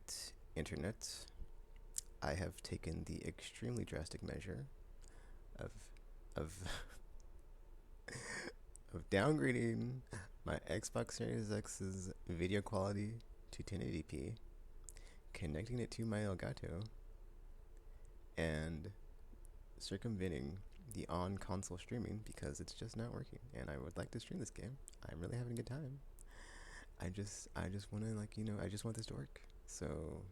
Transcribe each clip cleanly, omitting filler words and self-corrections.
Alright, internet. I have taken the extremely drastic measure of of of downgrading my Xbox Series X's video quality to 1080p, connecting it to my Elgato, and circumventing the on-console streaming because it's just not working. And I would like to stream this game. I'm really having a good time. I just want to I just want this to work. So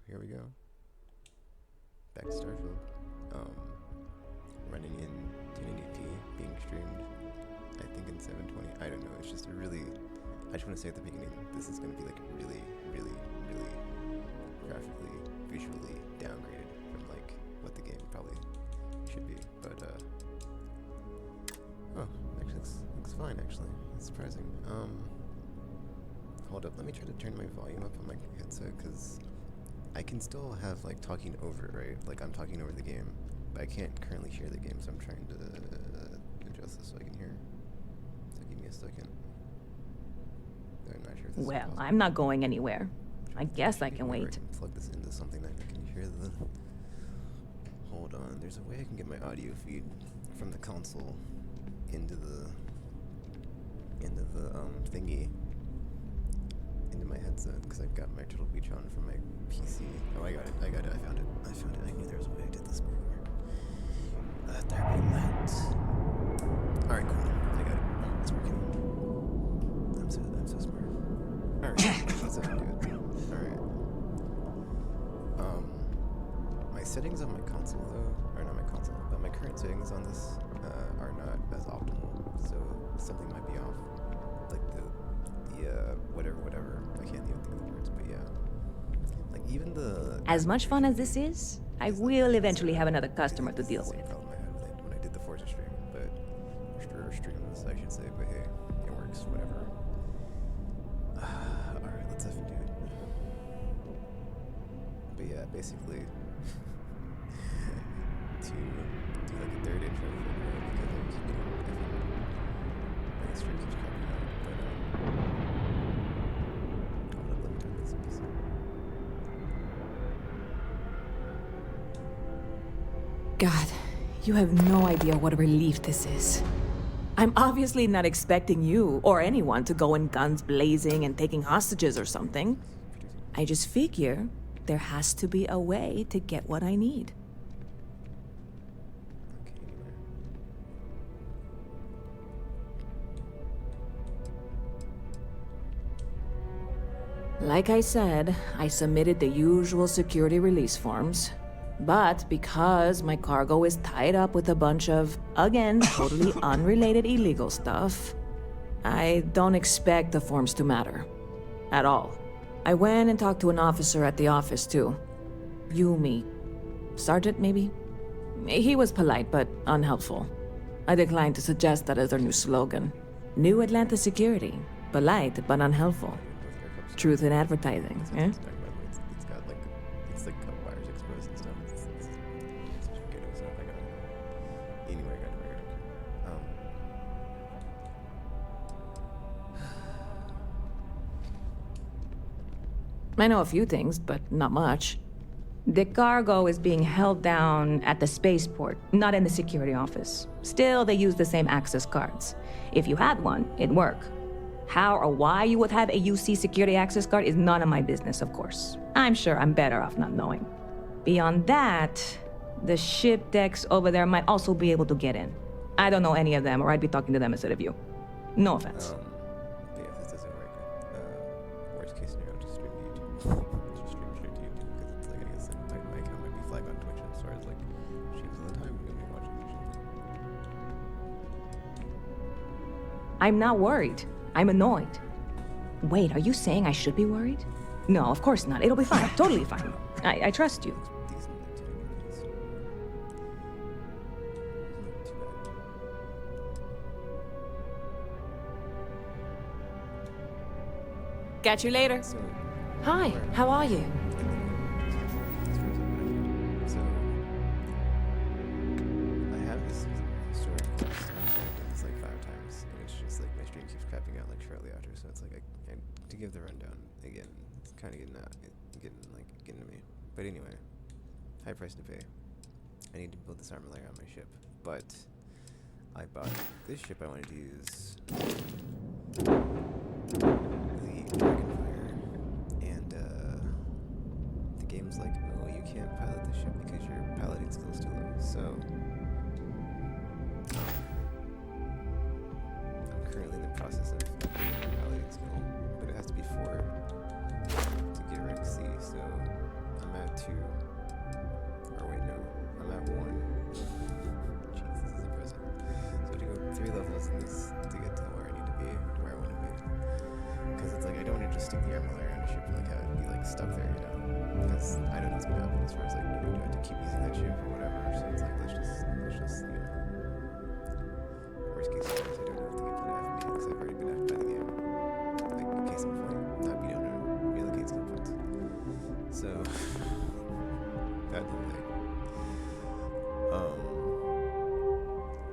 here we go. Back to Starfield. Running in 1080p, being streamed, I think in 720. I don't know. It's just I just want to say at the beginning, this is going to be like really, really, really graphically, visually downgraded from like what the game probably should be. But oh, actually looks fine. Actually, it's surprising. Hold up, let me try to turn my volume up on my headset, because I can still have like talking over it, right? Like I'm talking over the game, but I can't currently hear the game, so I'm trying to adjust this so I can hear. So give me a second. I'm not sure if this is Well, possible. I'm not going anywhere. I guess I can Maybe wait. I can plug this into something that I can hear the... Hold on, there's a way I can get my audio feed from the console into the thingy, into my headset, because I've got my Turtle Beach on from my PC. Oh, I got it, I found it. I knew there was a way I did this before. There be light. Alright, cool. I got it. It's working. I'm so smart. Alright, let's do it. Alright. My settings on my console though, or not my console, but my current settings on this are not as optimal, so something might be off. Like the whatever. I can't even think of the words, but yeah. Like even the... As much fun as this is, I will eventually have another customer to deal with. Problem I had with it when I did the Forza stream, but or streams, I should say. But hey, it works. Whatever. All right, let's effing do it. But yeah, basically, to do like a third intro for the because I was my stream keeps crapping out. But hold up, let me turn this piece on. God, you have no idea what a relief this is. I'm obviously not expecting you or anyone to go in guns blazing and taking hostages or something. I just figure there has to be a way to get what I need. Okay, anyway. Like I said, I submitted the usual security release forms. But because my cargo is tied up with a bunch of, again, totally unrelated illegal stuff, I don't expect the forms to matter. At all. I went and talked to an officer at the office, too. Yumi. Sergeant, maybe? He was polite, but unhelpful. I declined to suggest that as their new slogan. New Atlanta Security. Polite, but unhelpful. Truth in advertising, eh? It's got like, it's like cut wires exposed and stuff. It's ghetto stuff. I got it. Anyway, I got it. I know a few things, but not much. The cargo is being held down at the spaceport, not in the security office. Still, they use the same access cards. If you had one, it'd work. How or why you would have a UC security access card is none of my business, of course. I'm sure I'm better off not knowing. Beyond that, the ship decks over there might also be able to get in. I don't know any of them, or I'd be talking to them instead of you. No offense. But yeah, if this doesn't work, worst case scenario, just stream to YouTube. Just stream straight to YouTube, because it's like, I guess like, my account might be flagged on Twitch as far as like streams all the time. I'm gonna be watching Twitch. I'm not worried. I'm annoyed. Wait, are you saying I should be worried? No, of course not. It'll be fine. Totally fine. I trust you. Decent, like 10 videos. Not too bad. Catch you later. So, Hi, how are you? as far as what I do, so I have this story. I've done this like 5 times, and it's just like my stream keeps crapping out like shortly after. So it's like to give the rundown again. It's kind of getting getting to me. But anyway, high price to pay. I need to build this armor layer on my ship, but I bought this ship. I wanted to use the Dragonfire, and the game's like, oh, you can't pilot the ship because your piloting skill's too low. So I'm currently in the process of improving my piloting skill, but it has to be 4 to get rank C. So I'm at 2. Or wait, no, I'm at 1. Jeez, this is impressive. So to go 3 levels in this to get to where I need to be, to where I want to be. Because it's like I don't want to just stick the armor layer on a ship and like have it be like stuck there, you know? Because I don't know what's gonna happen as far as like, you know, do I have to keep using that ship or whatever? So it's like let's just you know. Worst case scenario, I don't know if the game's gonna F me because I've already been F'd by the game. Like case in point, not being able to relocate skill points. So that's the thing.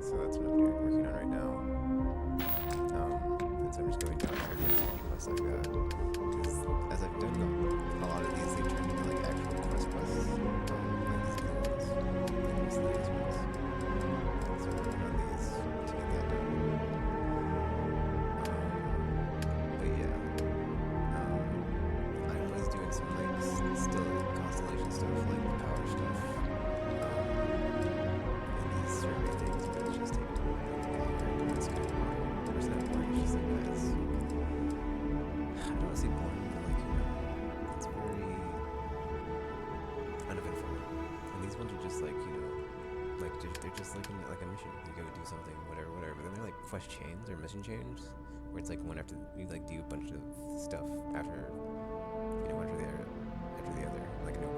So that's what I'm doing, working on right now. And so I'm just going down all the activity quests I've got. Because as I've done a lot of these, they turn into like actual quests. Like these blue ones. Like these latest ones. So I'm working on these to get that done. But yeah. I was doing some like still constellation stuff, like power stuff. Certain things, but it's just taking it's kind of boring. Or is that boring? It's just like that's I don't want to say boring, but like, you know, it's very uneventful. And these ones are just like, you know, like they're just like a mission. You go do something, whatever. But then they're like quest chains or mission chains, where it's like one after you like do a bunch of stuff after, you know, after the other, like no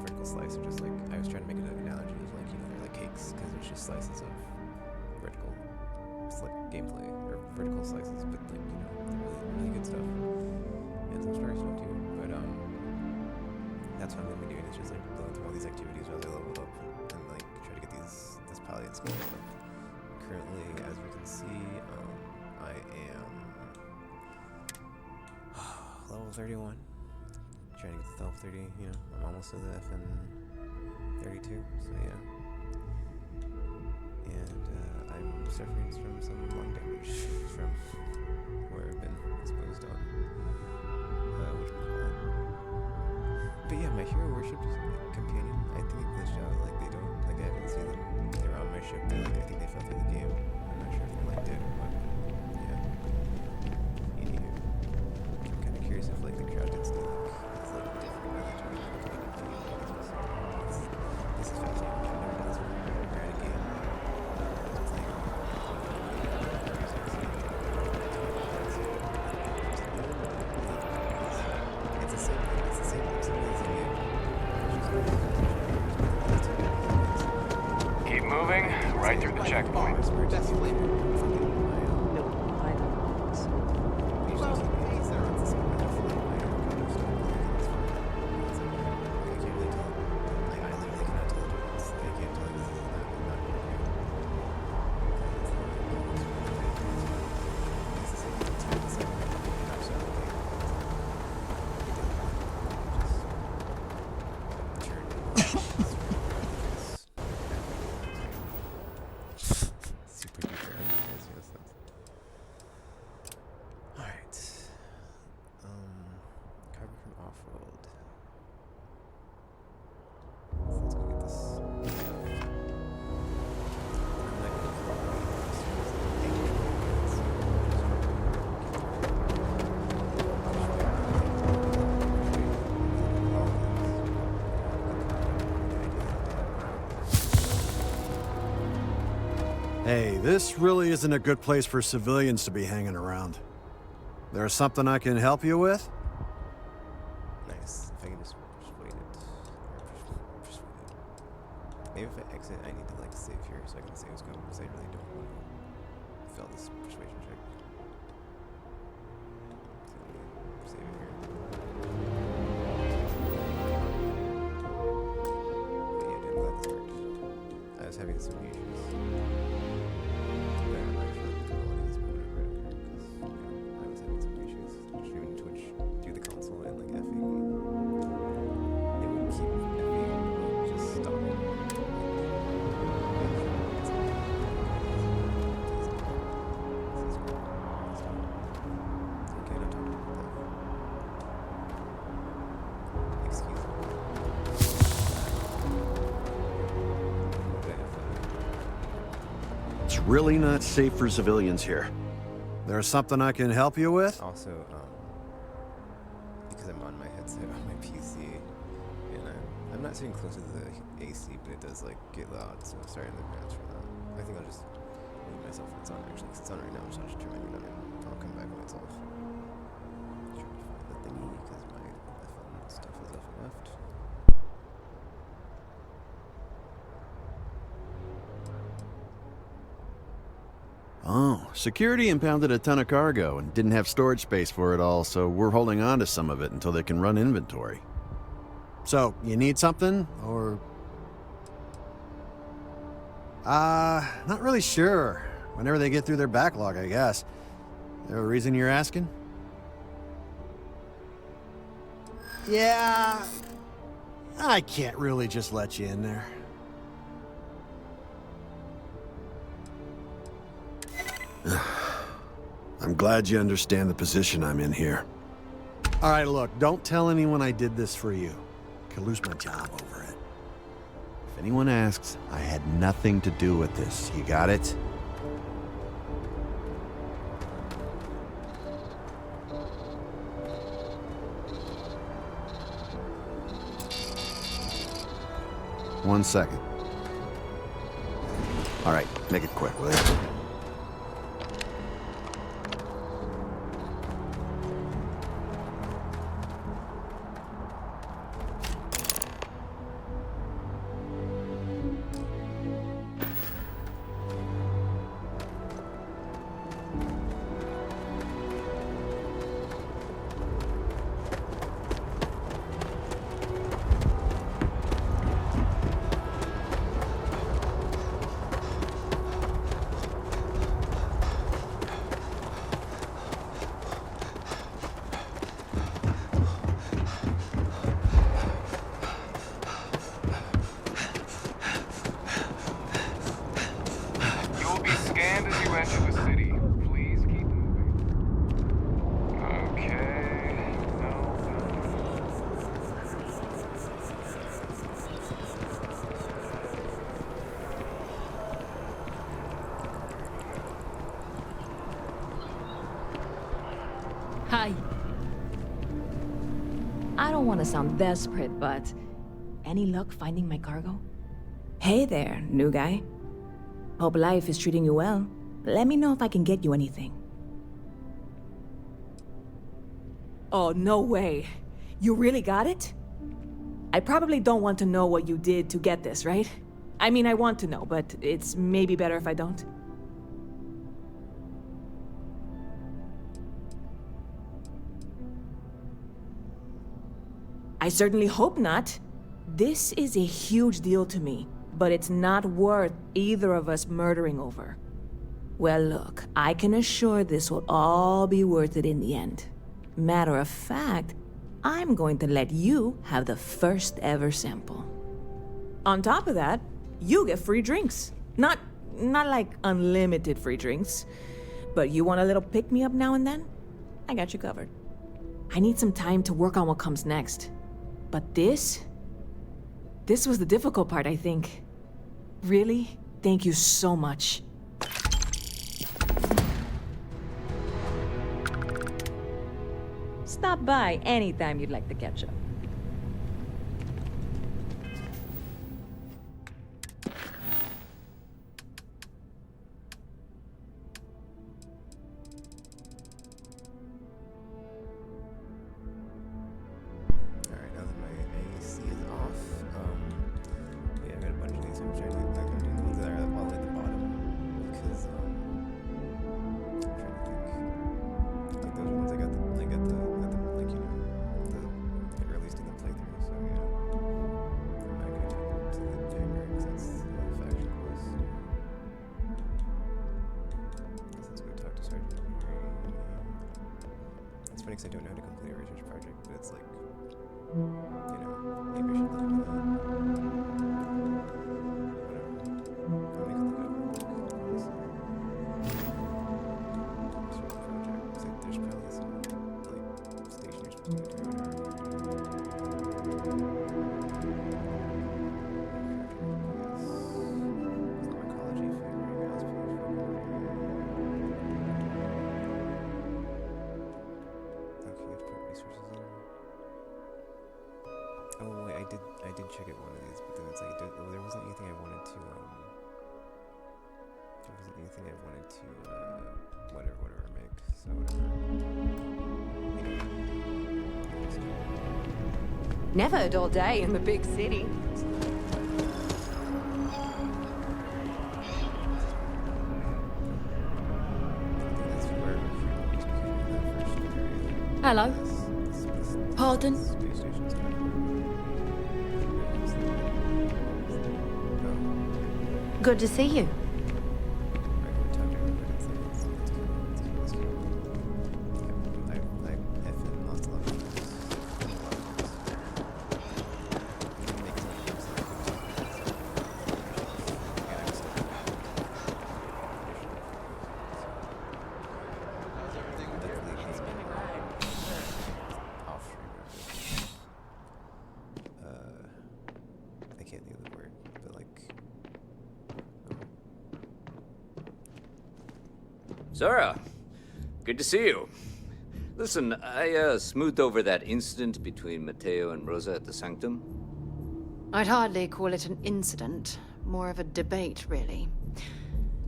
vertical slice, or just like I was trying to make an analogy of like, you know, they're like cakes because there's just slices of vertical, it's like gameplay or vertical slices, but like, you know, they're really good stuff and some story stuff too. But that's what I'm gonna be doing. Is just like going through all these activities while they level up and like try to get this paladin skill up. Currently, as we can see, I am level 31. Trying to get to level 30, you know, I'm almost to the FN 32, so yeah. And I'm suffering from some lung damage from where I've been exposed on whatchamacallit. But yeah, my hero worship companion, I think it glitched out. Like they don't, like I haven't seen them. They're on my ship, but like I think they fell through the game. I'm not sure if they're like dead or what. Yeah. Anywho, I'm kind of curious if like the crowd did still like different religion. This is fascinating. I've never done this before. We're at a game. It's like it's the same thing. It's the same game. Keep moving, right through the checkpoint. That's flavor. No, I don't. Super duper yes. Alright. Cargo from off-world. So let's go get this stuff. Hey, this really isn't a good place for civilians to be hanging around. There's something I can help you with? Nice. If I can just persuade it. Or persuade it. Maybe if I exit, I need to like save here so I can save scope because I really don't want to fail this persuasion check. So save it here. But yeah, dude, I'm glad this worked. I was having so many issues. But I'm not sure what the quality is, but whatever, I don't care because, you know, I was having so many issues. Streaming Twitch through the console and like effing really not safe for civilians here. There's something I can help you with? Also, because I'm on my headset on my PC, and I'm not sitting close to the AC, but it does like get loud. So sorry in advance for that. I think I'll just mute myself when it's on actually, because it's on right now. So I'll just turn my mute on and I'll come back when it's off. Trying to find the thingy because my phone stuff is off and left. Oh, security impounded a ton of cargo and didn't have storage space for it all, so we're holding on to some of it until they can run inventory. So, you need something, or...? Not really sure. Whenever they get through their backlog, I guess. There a reason you're asking? Yeah... I can't really just let you in there. I'm glad you understand the position I'm in here. All right, look, don't tell anyone I did this for you. Could lose my job over it. If anyone asks, I had nothing to do with this. You got it? One second. All right, make it quick, will you? You'll be scanned as you enter the city. Please keep moving. Okay. No. Hi. I don't want to sound desperate, but any luck finding my cargo? Hey there, new guy. Hope life is treating you well. Let me know if I can get you anything. Oh, no way. You really got it? I probably don't want to know what you did to get this, right? I mean, I want to know, but it's maybe better if I don't. I certainly hope not. This is a huge deal to me, but it's not worth either of us murdering over. Well, look, I can assure this will all be worth it in the end. Matter of fact, I'm going to let you have the first ever sample. On top of that, you get free drinks. Not like unlimited free drinks, but you want a little pick-me-up now and then? I got you covered. I need some time to work on what comes next. But this was the difficult part, I think. Really? Thank you so much. Stop by anytime you'd like to catch up. Alright, now that my AC is off, yeah, I got a bunch of these. I'm trying to do the ones that are all at the bottom because I'm trying to think. Like those are ones I got the like you know the like released in the playthrough. So yeah, I'm not gonna turn them to the January because that's faction quest. Guess let's go talk to Sergeant. It's funny because I don't know how to complete a research project, but it's like. You know, maybe I should look into that. Whatever. I'll make a look up real quick, honestly. Research project. It's like there's probably some, like, station you're supposed to go to or whatever. Pharmacology, favoring, aspiration. I did check out one of these, but then it's like there wasn't anything I wanted to whatever make. So whatever. Never a dull day in the big city. Hello. Pardon? Space station's Good to see you. I can't think of the word, but like... Zara, good to see you. Listen, I smoothed over that incident between Matteo and Rosa at the Sanctum. I'd hardly call it an incident, more of a debate, really.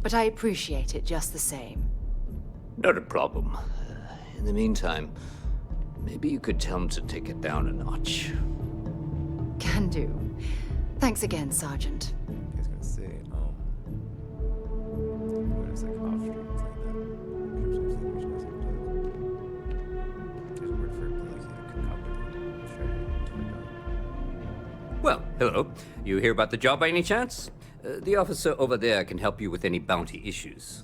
But I appreciate it just the same. Not a problem. In the meantime, maybe you could tell him to take it down a notch. Can do. Thanks again, Sergeant. I was gonna say, what is like off streams like that? There's a word for it, but like a concocted strategy. Well, hello. You hear about the job by any chance? The officer over there can help you with any bounty issues.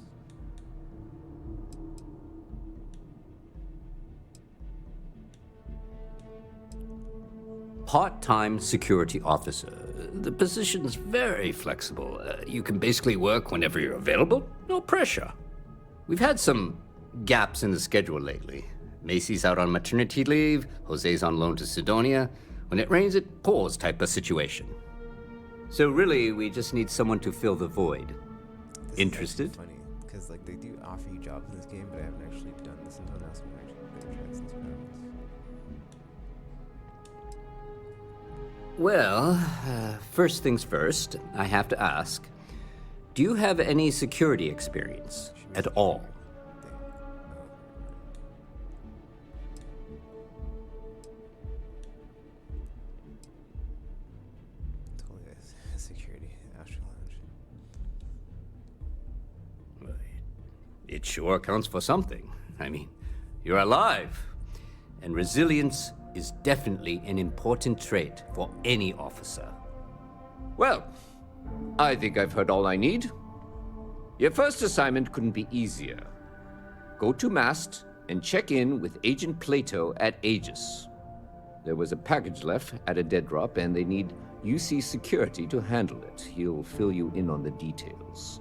Part-time security officer. The position's very flexible. You can basically work whenever you're available. No pressure. We've had some gaps in the schedule lately. Macy's out on maternity leave. Jose's on loan to Sidonia. When it rains, it pours type of situation. So really, we just need someone to fill the void. This Interested? is actually funny, because like they do offer you jobs in this game, but I haven't actually done this until now, so I'm actually better chance to see what happens. Well, first things first, I have to ask, do you have any security experience at all? Totally a security Astro Lounge. It sure counts for something. I mean, you're alive. And resilience is definitely an important trait for any officer. Well, I think I've heard all I need. Your first assignment couldn't be easier. Go to Mast and check in with Agent Plato at Aegis. There was a package left at a dead drop, and they need UC security to handle it. He'll fill you in on the details.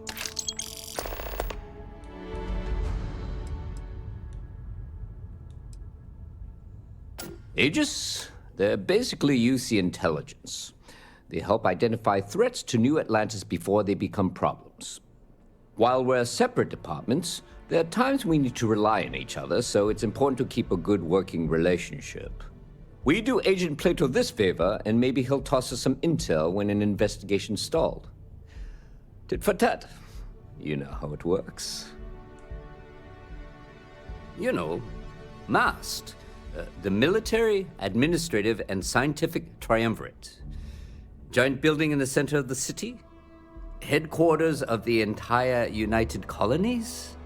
Aegis? They're basically UC intelligence. They help identify threats to New Atlantis before they become problems. While we're separate departments, there are times we need to rely on each other, so it's important to keep a good working relationship. We do Agent Plato this favor, and maybe he'll toss us some intel when an investigation's stalled. Tit for tat. You know how it works. You know, MAST. The Military, Administrative, and Scientific Triumvirate. Giant building in the center of the city? Headquarters of the entire United Colonies?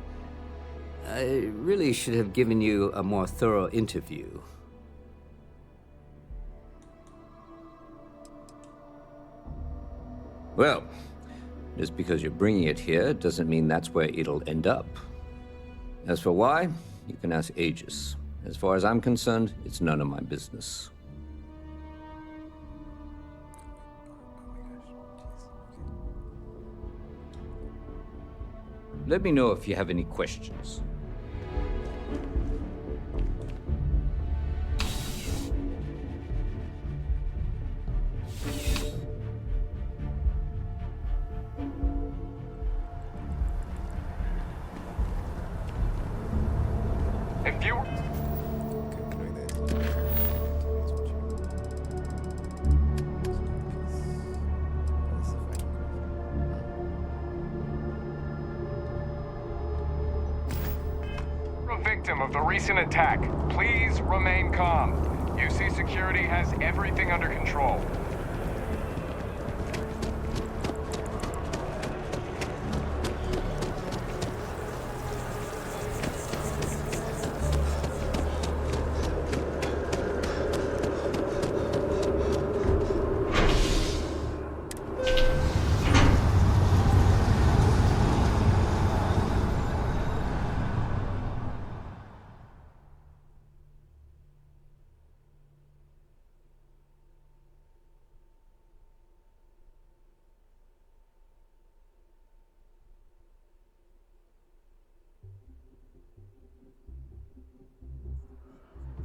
I really should have given you a more thorough interview. Well, just because you're bringing it here doesn't mean that's where it'll end up. As for why, you can ask Aegis. As far as I'm concerned, it's none of my business. Let me know if you have any questions. If you victim of the recent attack. Please remain calm. UC Security has everything under control.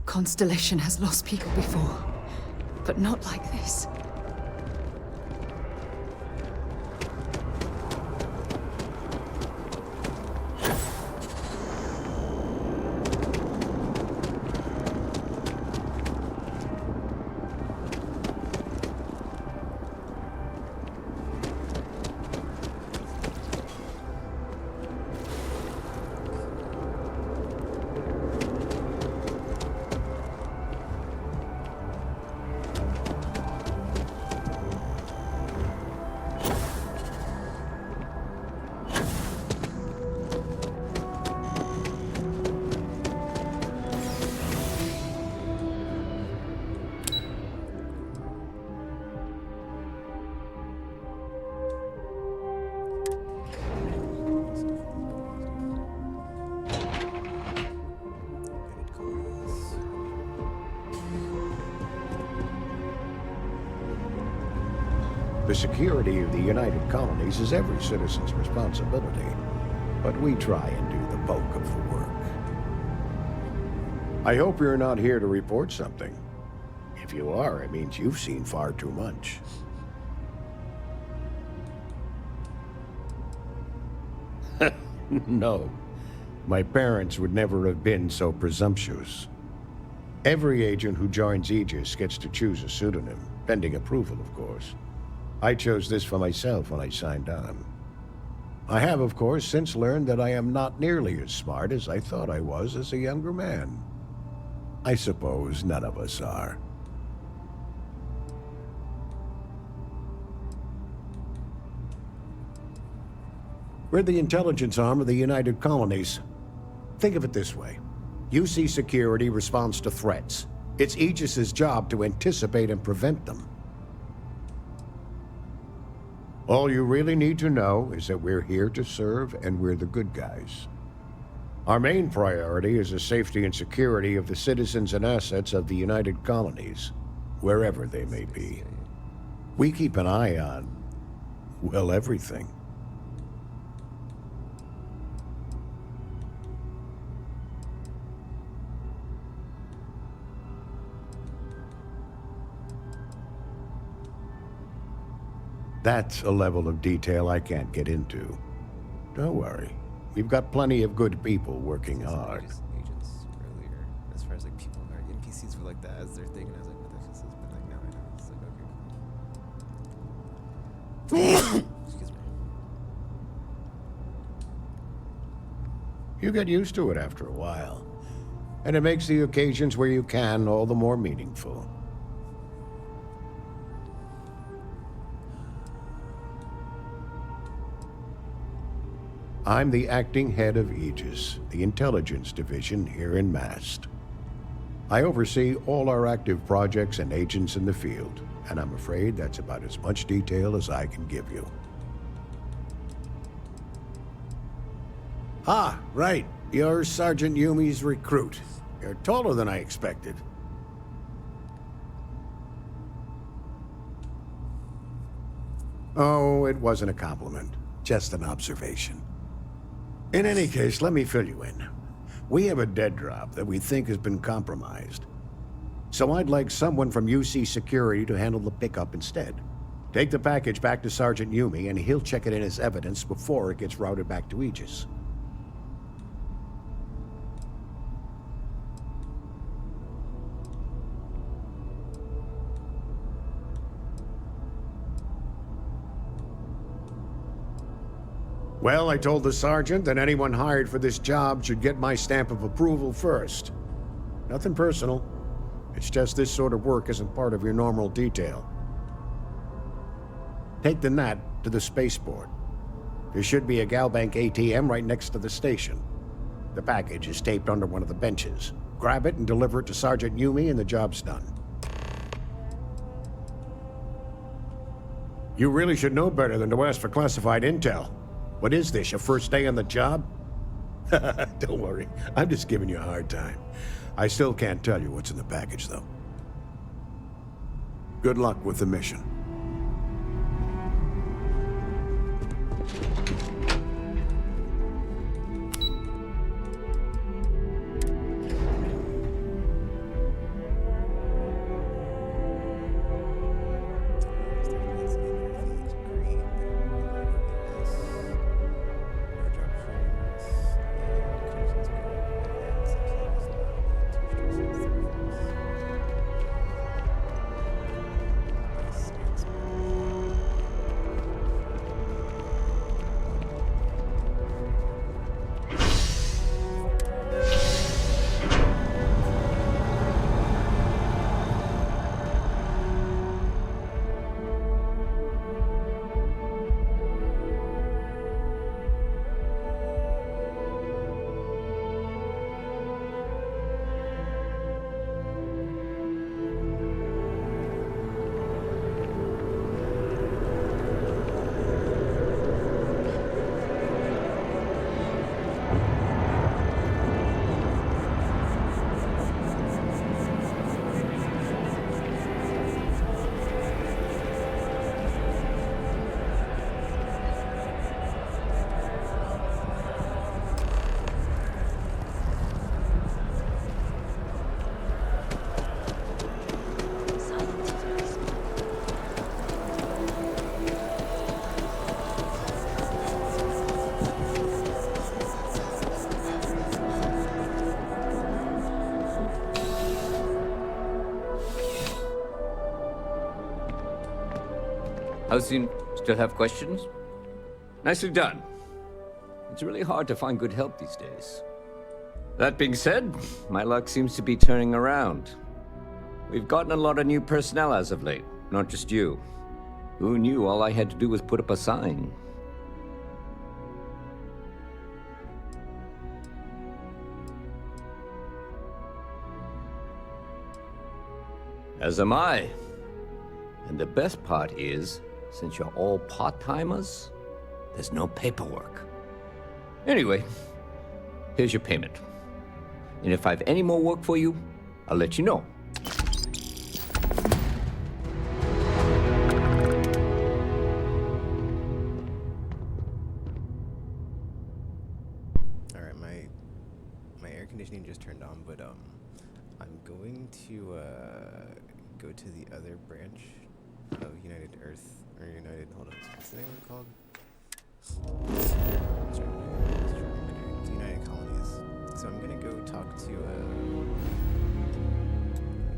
Constellation has lost people before, but not like this. The security of the United Colonies is every citizen's responsibility, but we try and do the bulk of the work. I hope you're not here to report something. If you are, it means you've seen far too much. No, my parents would never have been so presumptuous. Every agent who joins Aegis gets to choose a pseudonym, pending approval, of course. I chose this for myself when I signed on. I have, of course, since learned that I am not nearly as smart as I thought I was as a younger man. I suppose none of us are. We're the intelligence arm of the United Colonies. Think of it this way. UC Security responds to threats. It's Aegis's job to anticipate and prevent them. All you really need to know is that we're here to serve, and we're the good guys. Our main priority is the safety and security of the citizens and assets of the United Colonies, wherever they may be. We keep an eye on, well, everything. That's a level of detail I can't get into. Don't worry. We've got plenty of good people working hard. Agents earlier, as far as like people or NPCs were like that as their thing, and I was like, what the heck is this? But like now I know. It's like, okay, cool. Excuse me. You get used to it after a while, and it makes the occasions where you can all the more meaningful. I'm the acting head of Aegis, the intelligence division here in Mast. I oversee all our active projects and agents in the field, and I'm afraid that's about as much detail as I can give you. Ah, right. You're Sergeant Yumi's recruit. You're taller than I expected. Oh, it wasn't a compliment. Just an observation. In any case, let me fill you in. We have a dead drop that we think has been compromised. So I'd like someone from UC Security to handle the pickup instead. Take the package back to Sergeant Yumi, and he'll check it in as evidence before it gets routed back to Aegis. Well, I told the sergeant that anyone hired for this job should get my stamp of approval first. Nothing personal. It's just this sort of work isn't part of your normal detail. Take the NAT to the spaceport. There should be a Galbank ATM right next to the station. The package is taped under one of the benches. Grab it and deliver it to Sergeant Yumi and the job's done. You really should know better than to ask for classified intel. What is this, your first day on the job? Don't worry, I'm just giving you a hard time. I still can't tell you what's in the package, though. Good luck with the mission. How's you still have questions? Nicely done. It's really hard to find good help these days. That being said, my luck seems to be turning around. We've gotten a lot of new personnel as of late, not just you. Who knew all I had to do was put up a sign? As am I. And the best part is, since you're all part-timers, there's no paperwork. Anyway, here's your payment. And if I have any more work for you, I'll let you know. Alright, my air conditioning just turned on, but I'm going to go to the other branch of United Earth, or United, hold on, what's the name of it called? It's United Colonies. So I'm gonna go talk to,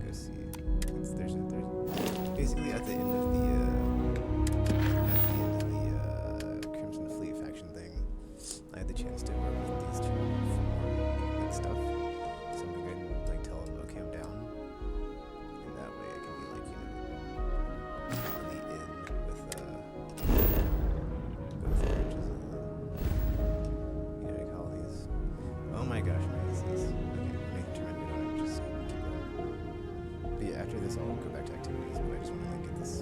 go see, there's basically at the end of the Crimson Fleet faction thing, I had the chance to work with these two for more, like, stuff. So I'm gonna go and, like, tell them, okay, I'm down. And that way I can be, like, on the in with, both branches of the United Colonies. Oh my gosh, my ACs. Okay, let me turn my video on and just keep going. But yeah, after this I'll go back to activities, but I just want to, like, get this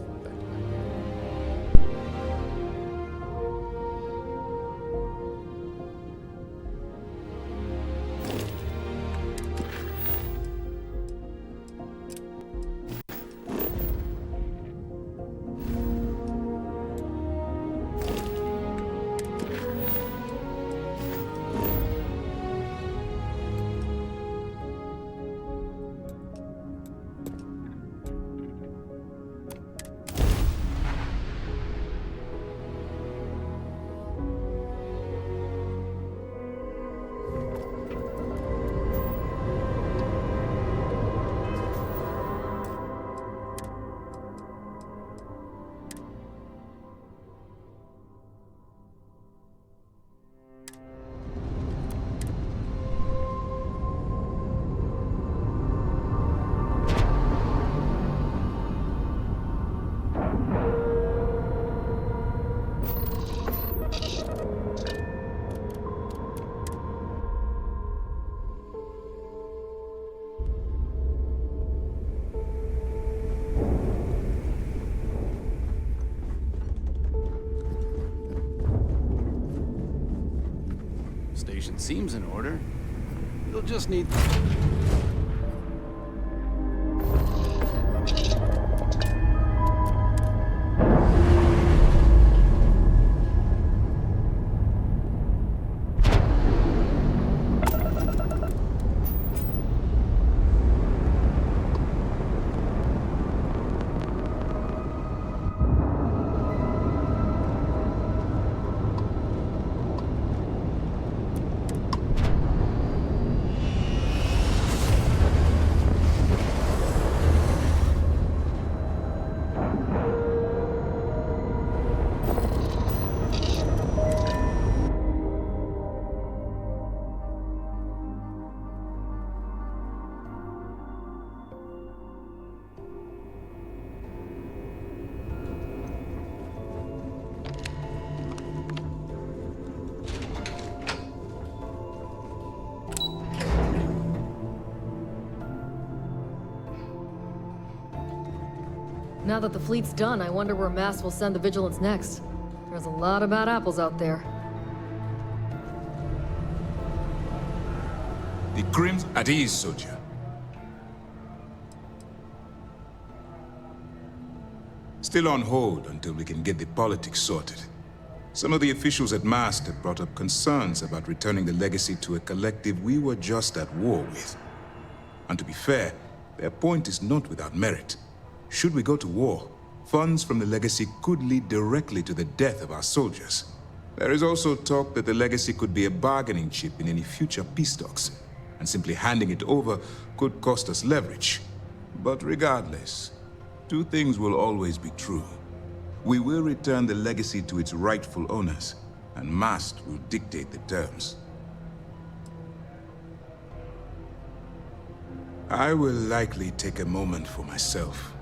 station seems in order. You'll just need... Now that the fleet's done, I wonder where Mass will send the Vigilance next. There's a lot of bad apples out there. The Crims at ease, soldier. Still on hold until we can get the politics sorted. Some of the officials at Mast have brought up concerns about returning the legacy to a collective we were just at war with. And to be fair, their point is not without merit. Should we go to war, funds from the legacy could lead directly to the death of our soldiers. There is also talk that the legacy could be a bargaining chip in any future peace talks, and simply handing it over could cost us leverage. But regardless, two things will always be true. We will return the legacy to its rightful owners, and Mast will dictate the terms. I will likely take a moment for myself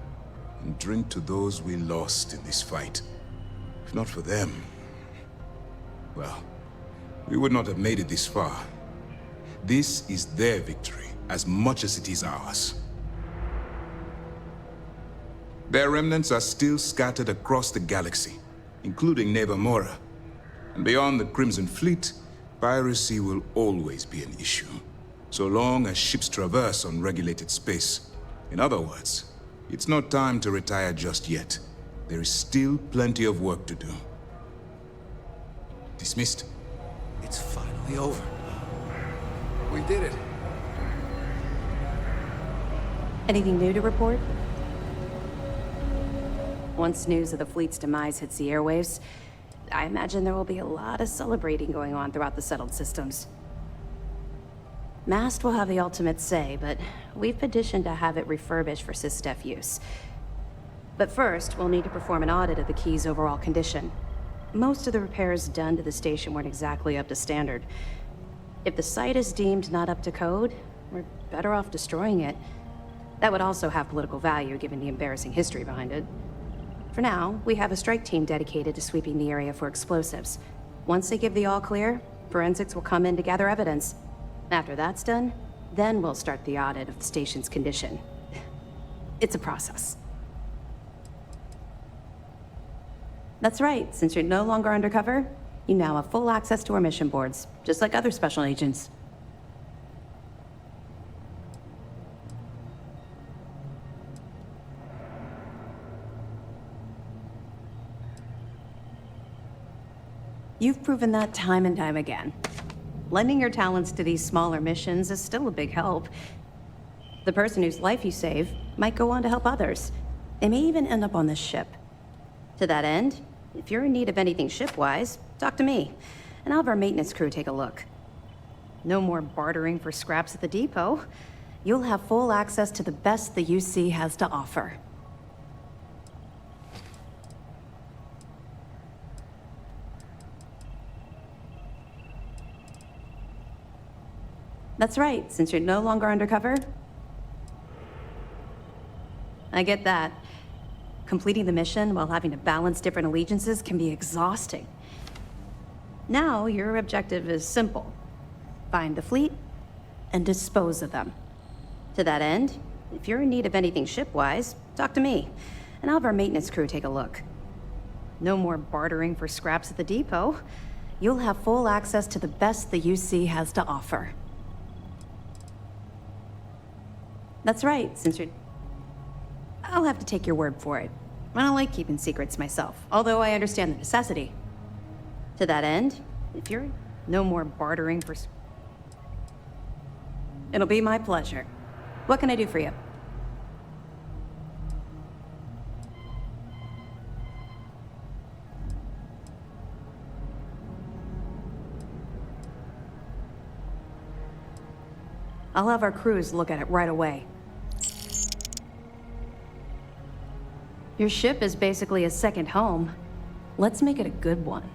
and drink to those we lost in this fight. If not for them, well, we would not have made it this far. This is their victory as much as it is ours. Their remnants are still scattered across the galaxy, including Neva Mora. And beyond the Crimson Fleet, piracy will always be an issue, so long as ships traverse unregulated space. In other words, it's not time to retire just yet. There is still plenty of work to do. Dismissed. It's finally over. We did it. Anything new to report? Once news of the fleet's demise hits the airwaves, I imagine there will be a lot of celebrating going on throughout the settled systems. Mast will have the ultimate say, but we've petitioned to have it refurbished for SysDef use. But first, we'll need to perform an audit of the key's overall condition. Most of the repairs done to the station weren't exactly up to standard. If the site is deemed not up to code, we're better off destroying it. That would also have political value, given the embarrassing history behind it. For now, we have a strike team dedicated to sweeping the area for explosives. Once they give the all clear, forensics will come in to gather evidence. After that's done, then we'll start the audit of the station's condition. It's a process. That's right. Since you're no longer undercover, you now have full access to our mission boards, just like other special agents. You've proven that time and time again. Lending your talents to these smaller missions is still a big help. The person whose life you save might go on to help others. They may even end up on this ship. To that end, if you're in need of anything ship-wise, talk to me, and I'll have our maintenance crew take a look. No more bartering for scraps at the depot. You'll have full access to the best the UC has to offer. That's right, since you're no longer undercover. I get that. Completing the mission while having to balance different allegiances can be exhausting. Now, your objective is simple. Find the fleet and dispose of them. To that end, if you're in need of anything ship-wise, talk to me, and I'll have our maintenance crew take a look. No more bartering for scraps at the depot. you'll have full access to the best the UC has to offer. That's right, since you're... I'll have to take your word for it. I don't like keeping secrets myself, although I understand the necessity. To that end, if you're no more bartering for... It'll be my pleasure. What can I do for you? I'll have our crews look at it right away. Your ship is basically a second home. Let's make it a good one.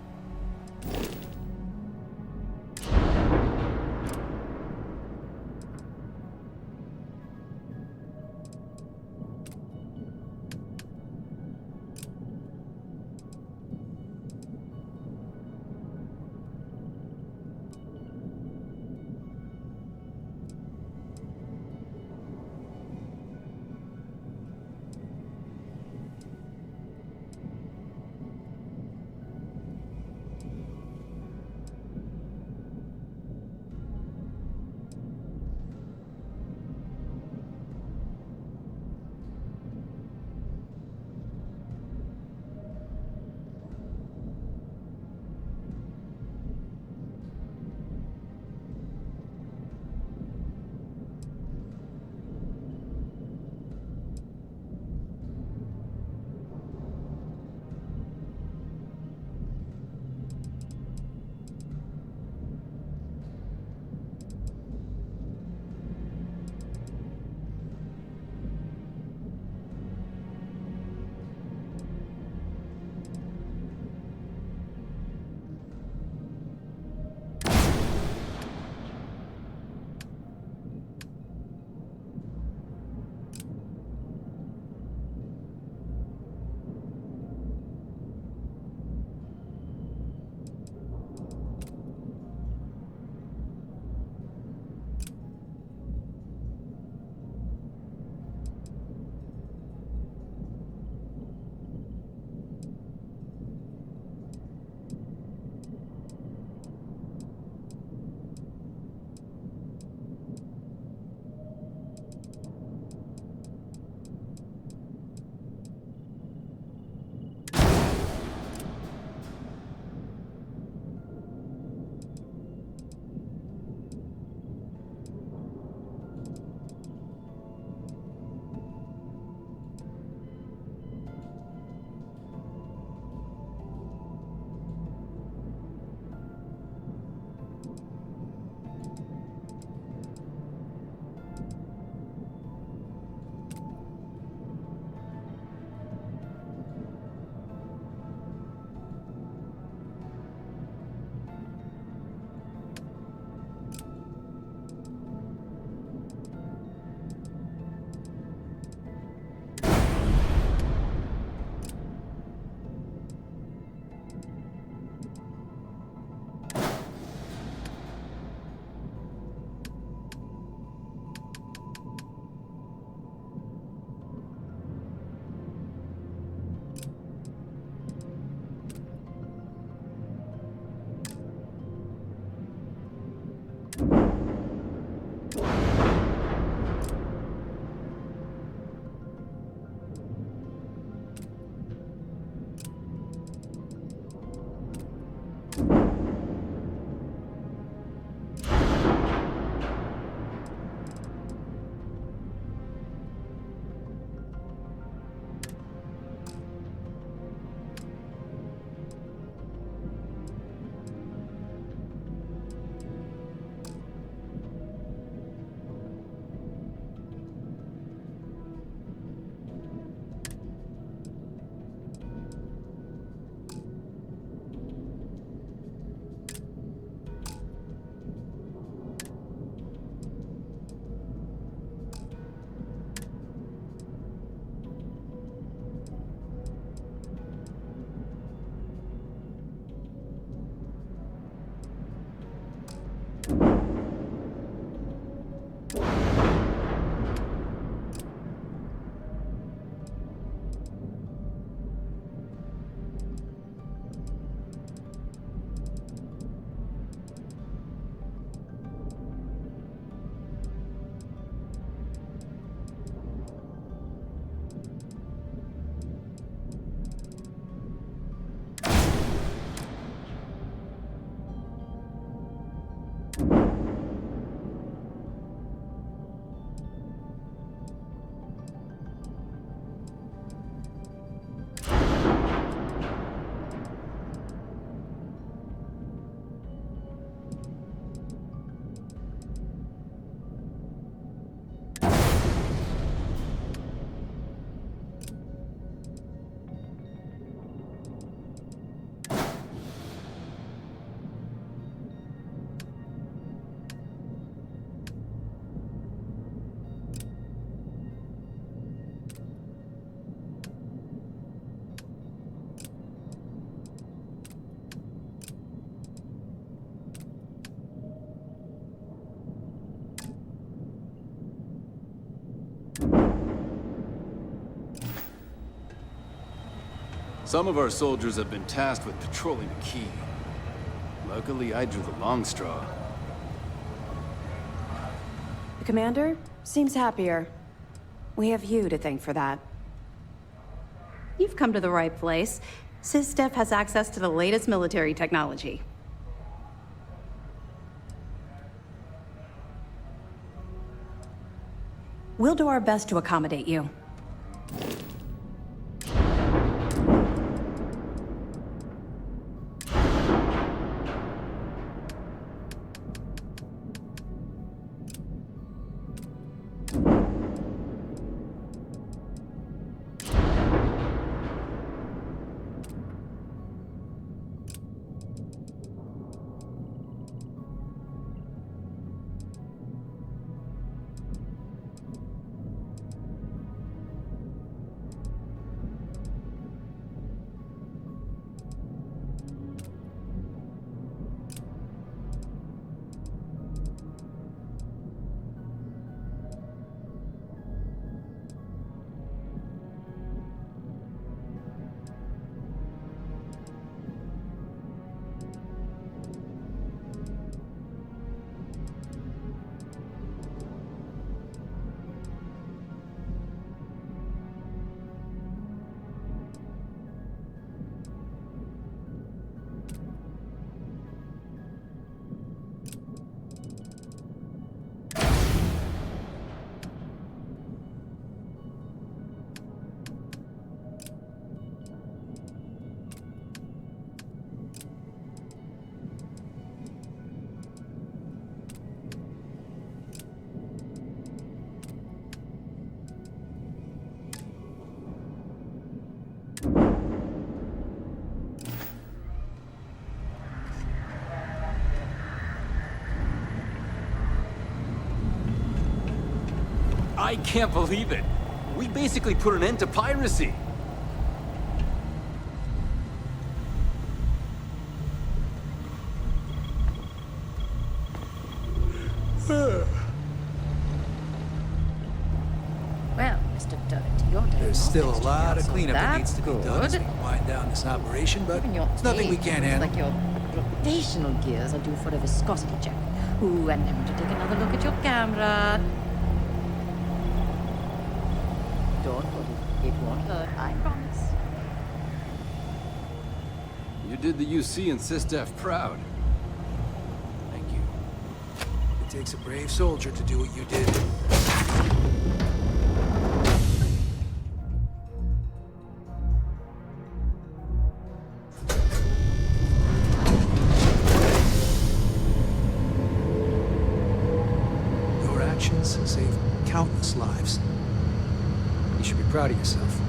Some of our soldiers have been tasked with patrolling the key. Luckily, I drew the long straw. The commander seems happier. We have you to thank for that. You've come to the right place. SysDef has access to the latest military technology. We'll do our best to accommodate you. I can't believe it. We basically put an end to piracy. Well, Mr. Doherty, your day There's off still a is lot of just cleanup that needs to be done as good. we wind down this operation, but Even your it's nothing we tape can't looks handle. like your rotational gears are due for a viscosity check. Ooh, and remember to take another look at your camera. Don't worry, it won't hurt, I promise. You did the UC and SysDef proud. Thank you. It takes a brave soldier to do what you did. Your actions saved countless lives. You should be proud of yourself.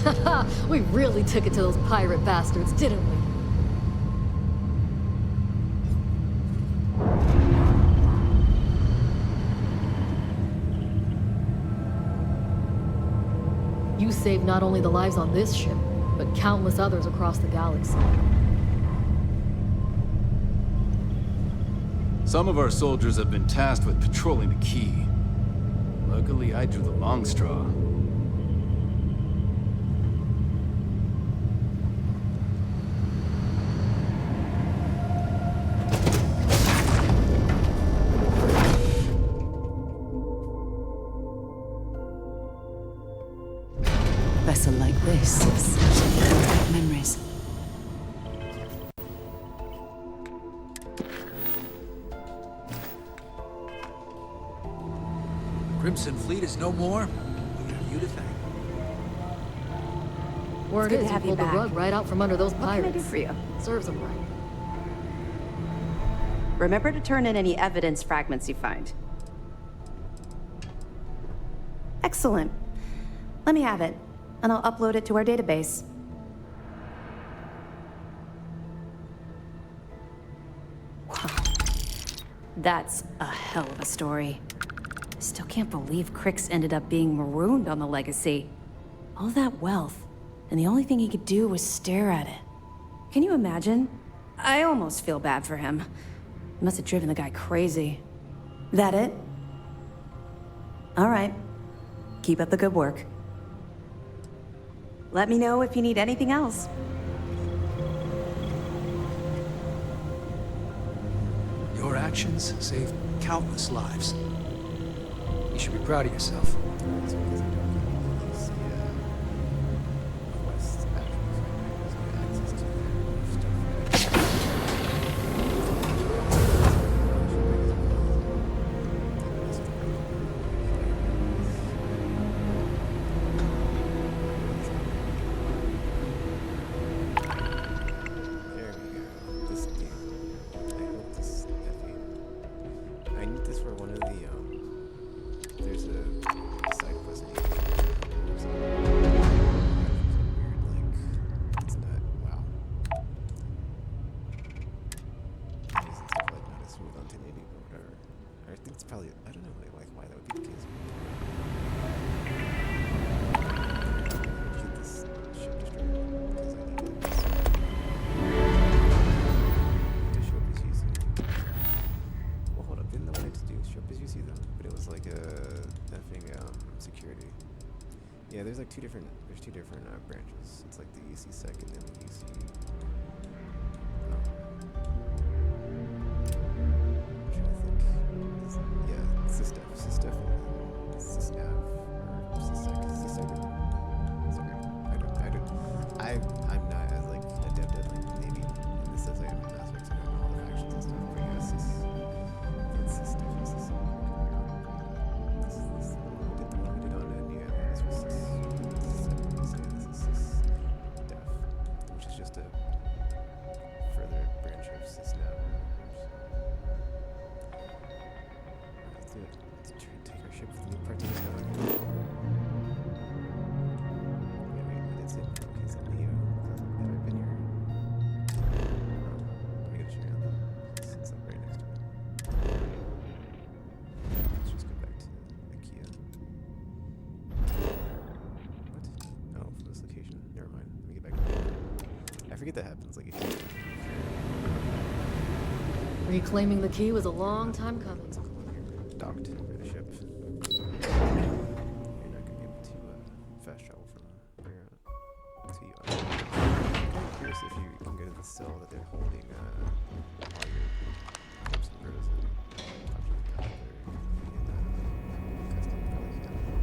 Haha, we really took it to those pirate bastards, didn't we? You saved not only the lives on this ship, but countless others across the galaxy. Some of our soldiers have been tasked with patrolling the key. Luckily, I drew the long straw. Vessel like this. Memories. Crimson Fleet is no more. We have you to thank. Word good is to you have you pulled the back. rug right out from under those What can I do pirates. for you? Serves them right. Remember to turn in any evidence fragments you find. Excellent. Let me have it, and I'll upload it to our database. Wow. That's a hell of a story. I still can't believe Crix ended up being marooned on the Legacy. All that wealth, and the only thing he could do was stare at it. Can you imagine? I almost feel bad for him. Must have driven the guy crazy. That it? All right. Keep up the good work. Let me know if you need anything else. Your actions saved countless lives. You should be proud of yourself. It's because I don't get these quests actually, so I have access to their stuff. There we go. This dude. I hope this effing. I need this for one of the there's a side quest in here. There's a weird, like, it's not, wow. Isn't stuff like not as smooth on 1080, but whatever. I think it's probably, I don't know, like why that would be the case. Get this ship destroyed, because I need it. To show up as UC. Well, hold up, didn't the one I just do show up as UC though? But it was like a effing security. Yeah, there's like two different branches. It's like the UC sec and then the UC. I'm trying to think. Yeah, sysdef and sysnav or sysec. Sorry, I'm not as like adept at like naming in this as I am in Mass Effect. So I don't know all the factions and stuff. But yeah, it's sysdef and sysec. This is the one we did on New Ammo. This was sysdef, which is just a further branch of sysnav. Let's do it. Let's try to take our ship to the new part of the sky. Wait, I did say okay, it's Neo. Have I been here? Let me get a share on that. It's like right next to it. Let's just go back to IKEA. What? Oh, for this location. Never mind. Let me get back to it. I forget that happens. Like if you Reclaiming the key was a long time coming. docked for the ship, you're not gonna be able to fast travel from there to you. I'm kind of curious if you can go to the cell that they're holding all your corpse and bros and talk to the guy there in custody. Probably can't.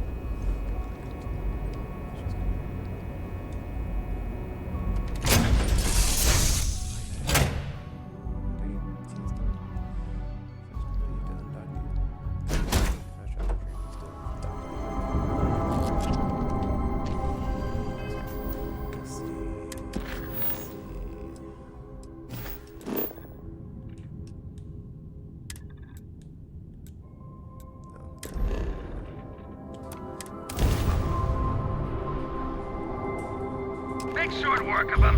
Make short work of them.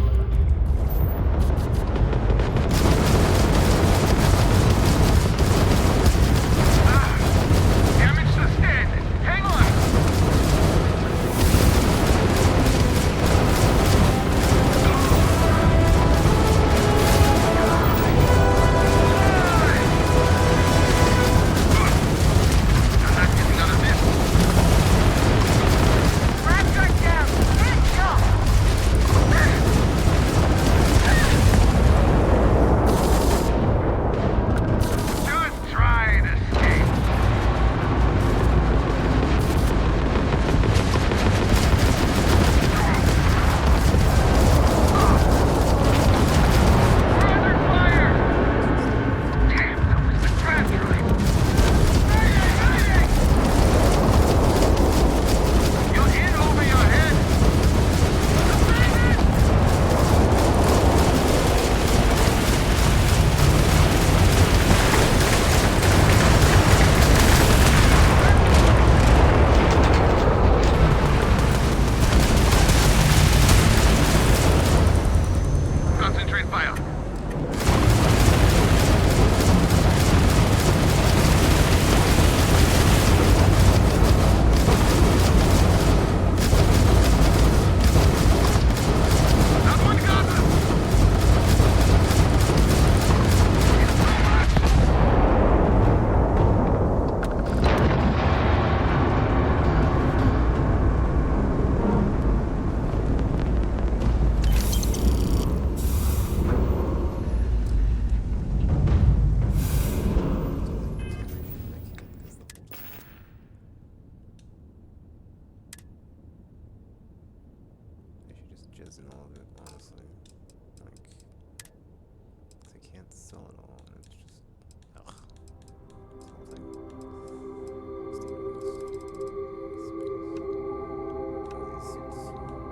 Damage sustained. Hang on. I'm not getting out of this. Frag gun down. Head jump. images in all of it, honestly. Like, 'cause I can't sell it all, and it's just, ugh. This whole thing. All these suits. I mean,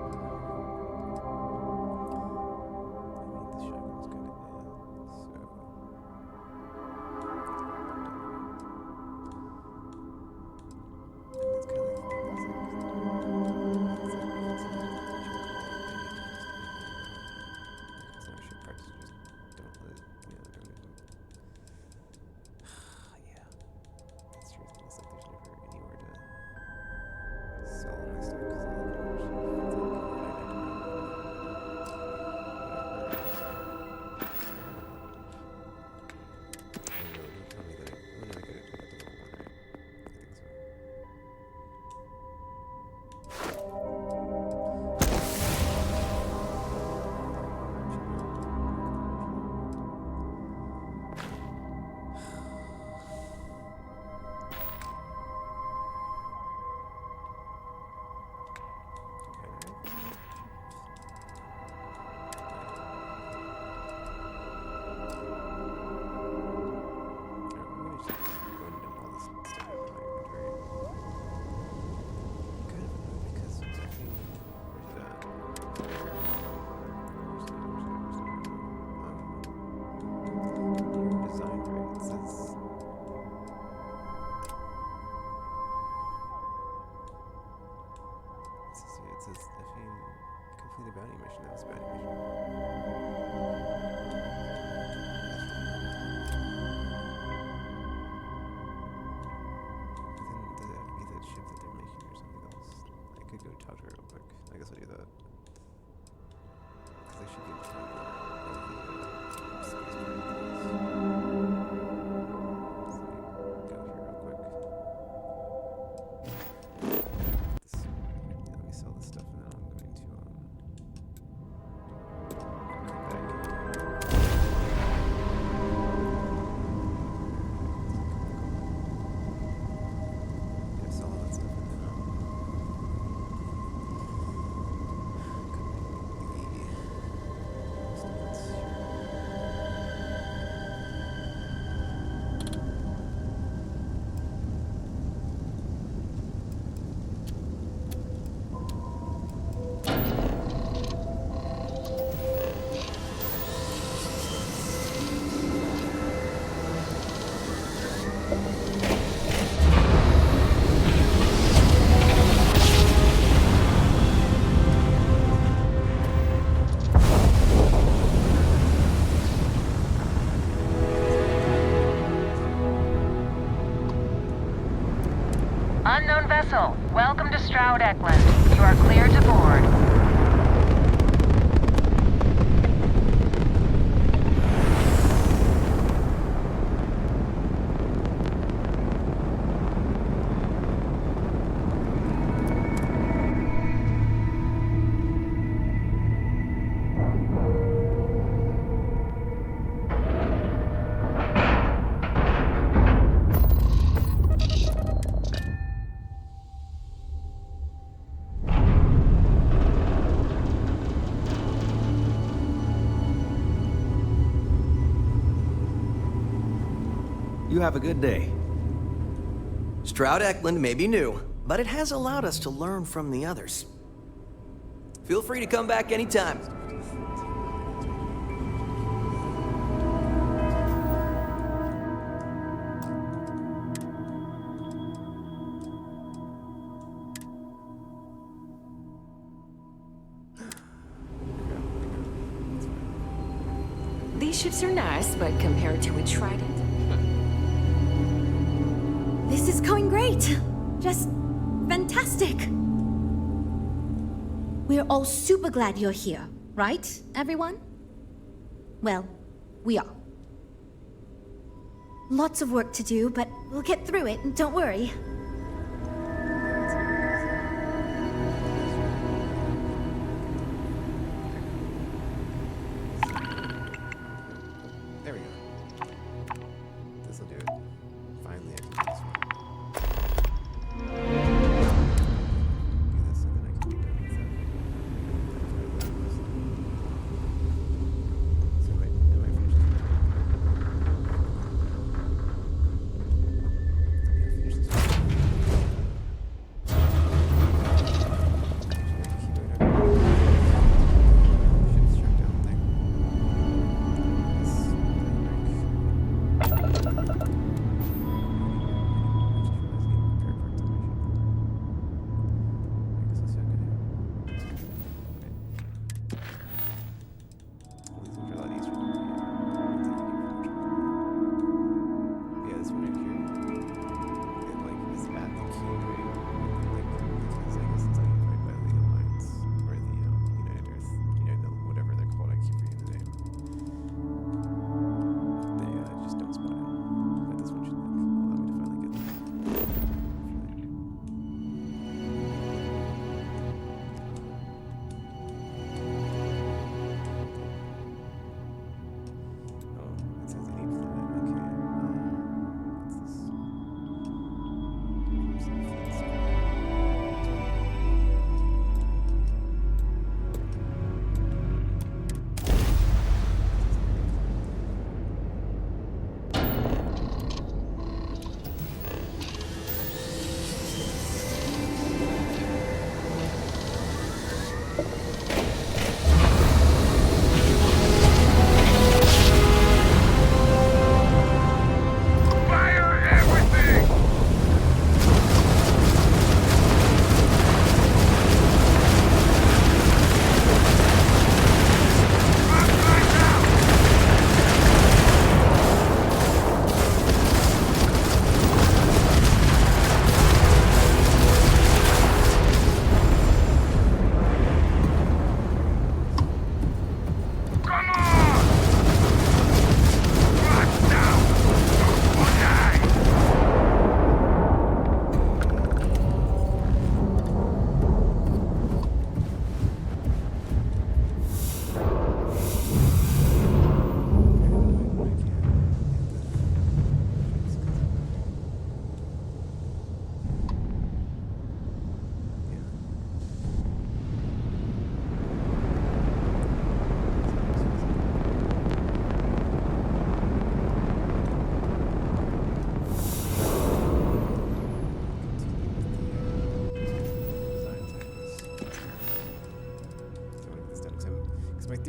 the shotgun's good, yeah, so... And it's kind of like the thing that's like... It's like making something that you would call a penny toast. Like, censorship parts just don't let it, don't even... Yeah. That's true. It's like there's never anywhere to sell all my stuff because all of it actually feels like when I don't know, tell me that I got the wrong one, right? I think so. It says complete a bounty mission. That was a bounty mission. But then does it have to be the ship that they're making or something else? I could go talk to her real quick. I guess I'll do that. Because I should get time of the space marine things. So go here real quick. Let me sell this stuff and then I'm going to come back. Yeah, sell all that stuff and then come back the stuff that's here. Unknown vessel, welcome to Stroud Eklund. You are clear to board. You have a good day. Stroud Eklund may be new, but it has allowed us to learn from the others. Feel free to come back anytime. These ships are nice, but compared to a Trident, this is going great. Just fantastic. We're all super glad you're here, right, everyone? Well, we are. Lots of work to do, but we'll get through it, and don't worry. There we go. This'll do it. Finally, I can do this one. Do this, and then I can be done with that.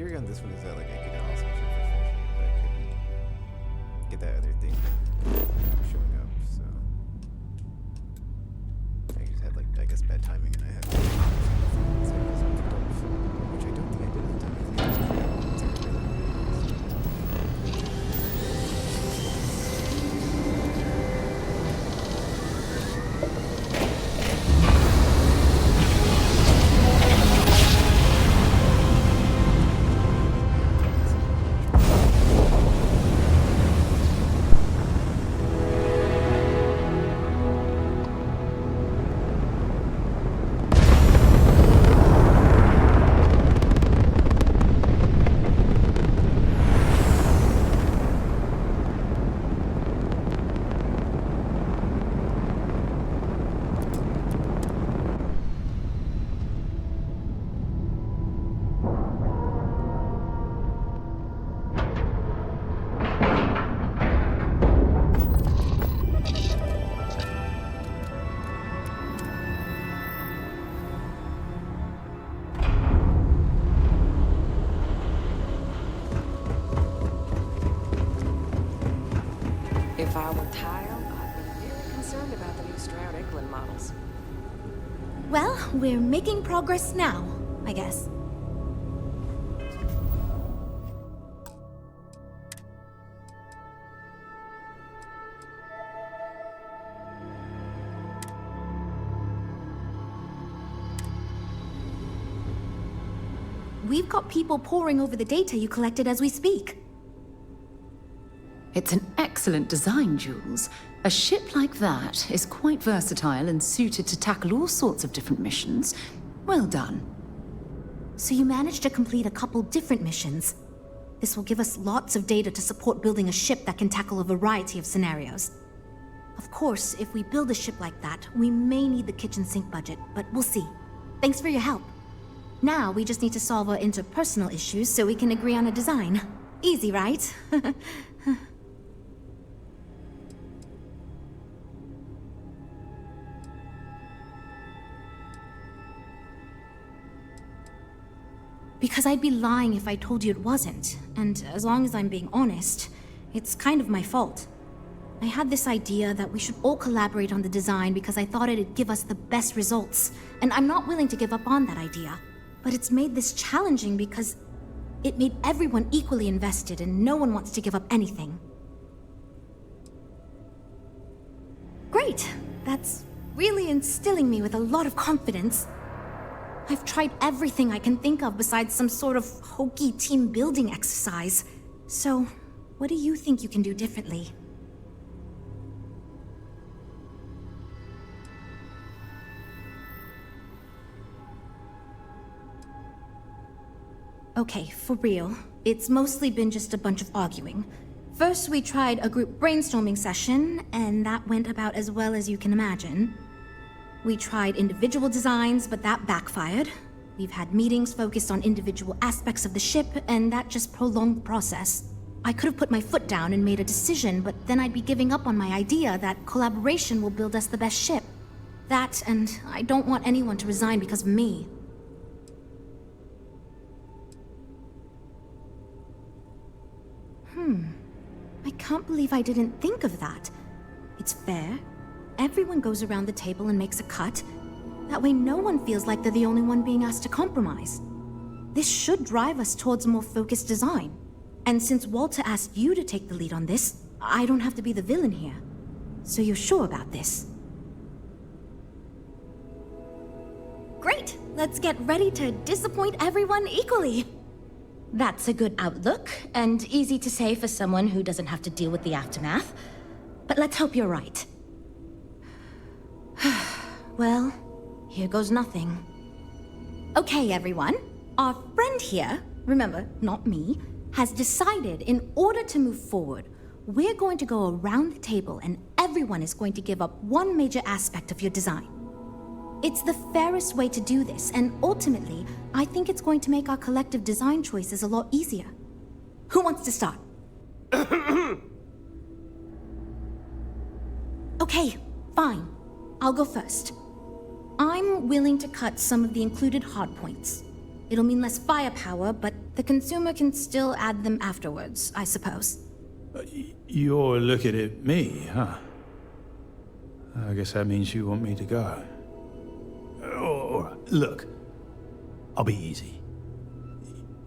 theory on this one is that like I could also shoot for fish, but I couldn't get that other thing showing up. So I just had like I guess bad timing, and I had which I don't think I did at the time. I think I just If I were Tile, I'd be really concerned about the new Stroud-Eklund models. Well, we're making progress now, I guess. We've got people poring over the data you collected as we speak. It's an excellent design, Jules. A ship like that is quite versatile and suited to tackle all sorts of different missions. Well done. So you managed to complete a couple different missions. This will give us lots of data to support building a ship that can tackle a variety of scenarios. Of course, if we build a ship like that, we may need the kitchen sink budget, but we'll see. Thanks for your help. Now we just need to solve our interpersonal issues so we can agree on a design. Easy, right? Because I'd be lying if I told you it wasn't. And as long as I'm being honest, it's kind of my fault. I had this idea that we should all collaborate on the design because I thought it'd give us the best results. And I'm not willing to give up on that idea. But it's made this challenging because it made everyone equally invested and no one wants to give up anything. Great! That's really instilling me with a lot of confidence. I've tried everything I can think of besides some sort of hokey team building exercise. So, what do you think you can do differently? Okay, for real. It's mostly been just a bunch of arguing. First, we tried a group brainstorming session, and that went about as well as you can imagine. We tried individual designs, but that backfired. We've had meetings focused on individual aspects of the ship, and that just prolonged the process. I could have put my foot down and made a decision, but then I'd be giving up on my idea that collaboration will build us the best ship. That, and I don't want anyone to resign because of me. I can't believe I didn't think of that. It's fair. Everyone goes around the table and makes a cut. That way no one feels like they're the only one being asked to compromise. This should drive us towards a more focused design. And since Walter asked you to take the lead on this, I don't have to be the villain here. So you're sure about this? Great! Let's get ready to disappoint everyone equally. That's a good outlook, and easy to say for someone who doesn't have to deal with the aftermath. But let's hope you're right. Well, here goes nothing. Okay, everyone. Our friend here, remember, not me, has decided in order to move forward, we're going to go around the table and everyone is going to give up one major aspect of your design. It's the fairest way to do this, and ultimately, I think it's going to make our collective design choices a lot easier. Who wants to start? Okay, fine. I'll go first. I'm willing to cut some of the included hardpoints. It'll mean less firepower, but The consumer can still add them afterwards, I suppose. You're looking at me, huh? I guess that means you want me to go. All right, look, I'll be easy.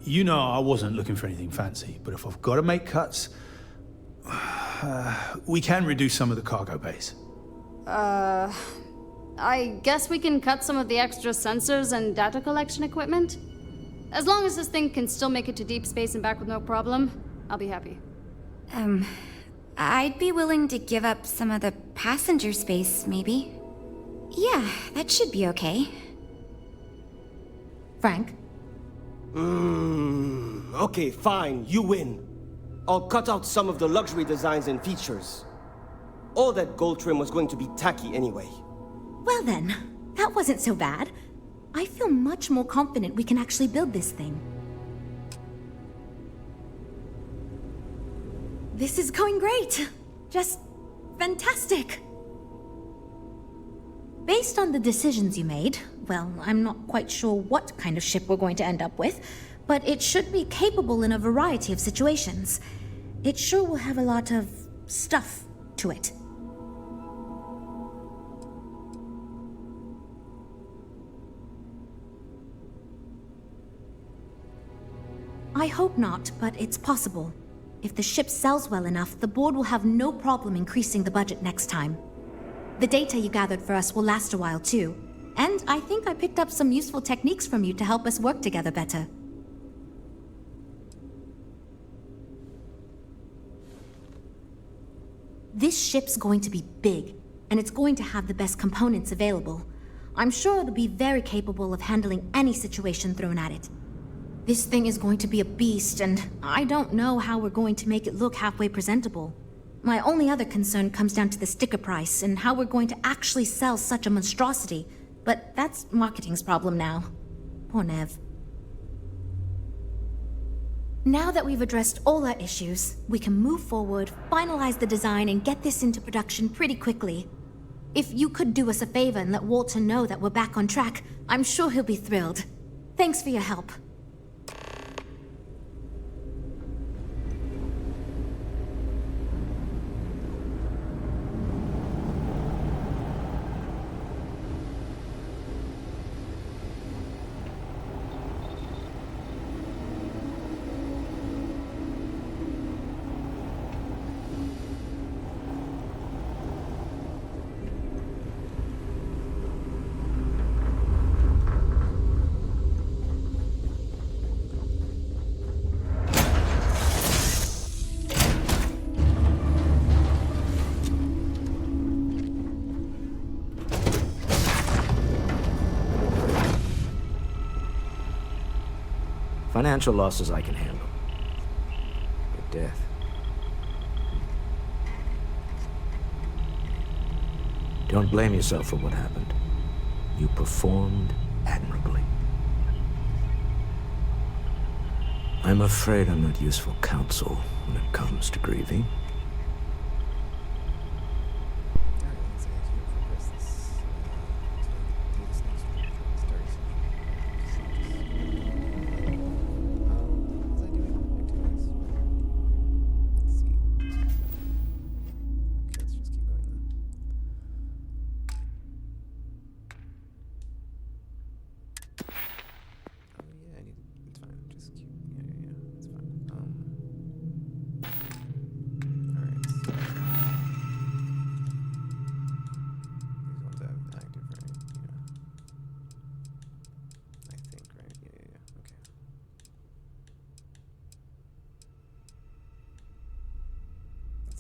You know I wasn't looking for anything fancy, but if I've got to make cuts, we can reduce some of the cargo base. I guess we can cut some of the extra sensors and data collection equipment? As long as this thing can still make it to deep space and back with no problem, I'll be happy. I'd be willing to give up some of the passenger space, maybe. Yeah, that should be okay. Frank? Okay, fine, you win. I'll cut out some of the luxury designs and features. All that gold trim was going to be tacky anyway. Well then, that wasn't so bad. I feel much more confident we can actually build this thing. This is going great. Just fantastic. Based on the decisions you made, well, I'm not quite sure what kind of ship we're going to end up with, but it should be capable in a variety of situations. It sure will have a lot of stuff to it. I hope not, but it's possible. If the ship sells well enough, the board will have no problem increasing the budget next time. The data you gathered for us will last a while too. And I think I picked up some useful techniques from you to help us work together better. This ship's going to be big, and it's going to have the best components available. I'm sure it'll be very capable of handling any situation thrown at it. This thing is going to be a beast, and I don't know how we're going to make it look halfway presentable. My only other concern comes down to the sticker price and how we're going to actually sell such a monstrosity. But that's marketing's problem now. Poor Nev. Now that we've addressed all our issues, we can move forward, finalize the design, and get this into production pretty quickly. If you could do us a favor and let Walter know that we're back on track, I'm sure he'll be thrilled. Thanks for your help. Financial losses I can handle. But death. Don't blame yourself for what happened. You performed admirably. I'm afraid I'm not useful counsel when it comes to grieving.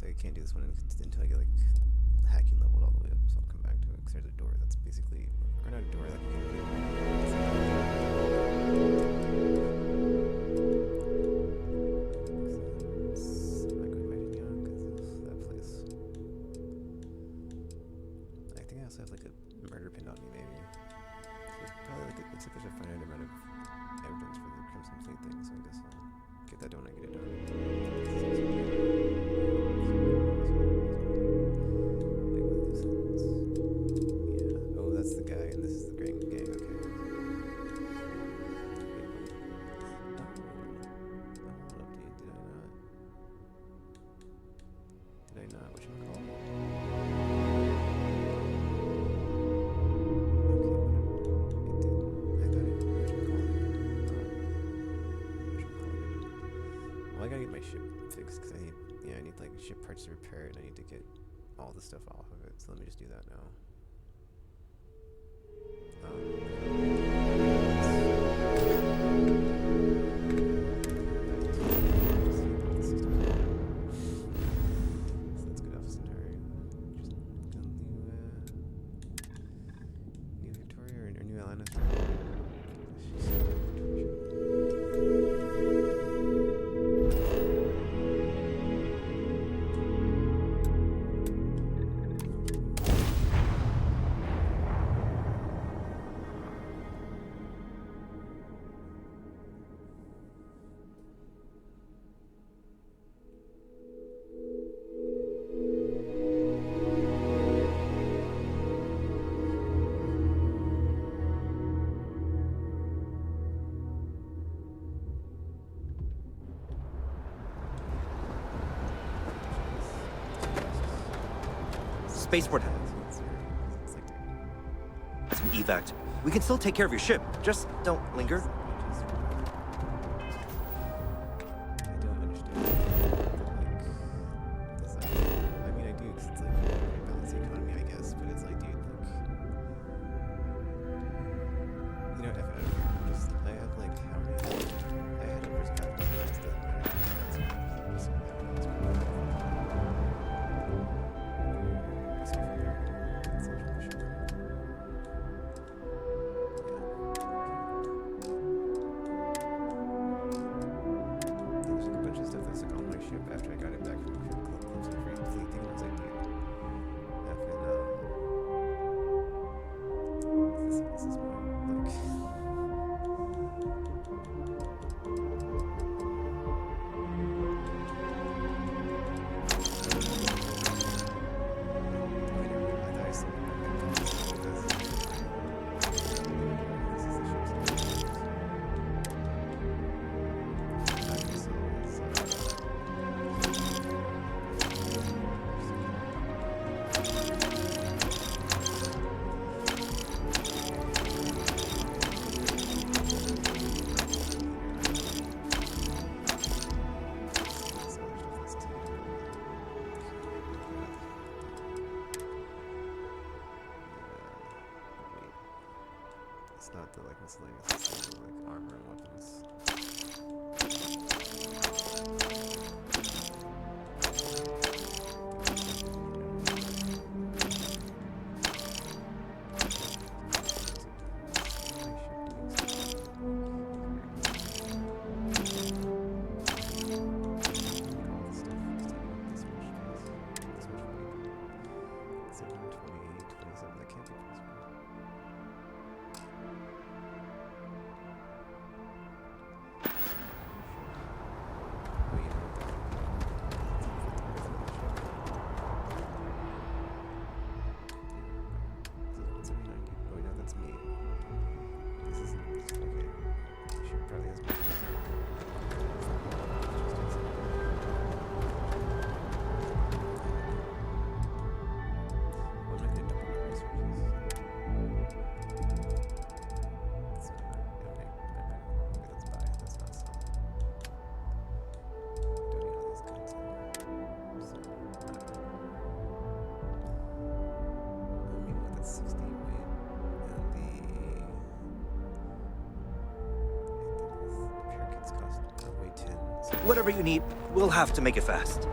I can't do this one until I get like hacking leveled all the way up, so I'll come back to it because there's a door that's basically, or not a door, that that place. I think I also have like a murder pin on me, maybe. So probably like looks like there's a finite amount of evidence for the Crimson Fleet thing, so I guess I'll get that done when I get it done. That's the guy, and this is the gang. Okay. ship fixed because I need, I need like ship parts to repair it, and I need to get all the stuff off of it. So let me just do that now. Spaceport has some evac. We can still take care of your ship. Just don't linger. It's not the like miscellaneous, it's the, like armor and weapons. Whatever you need, we'll have to make it fast.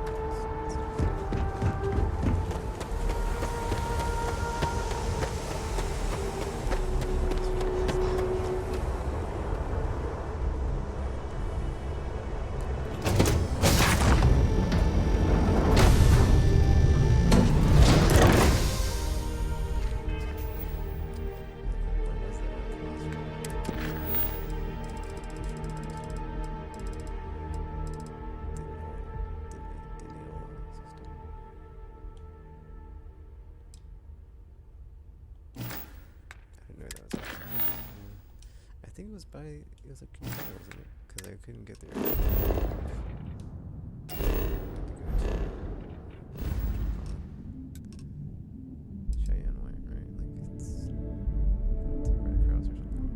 I think it was a controller, wasn't it? Because I couldn't get there. Cheyenne Way, right? Like it's right across or something.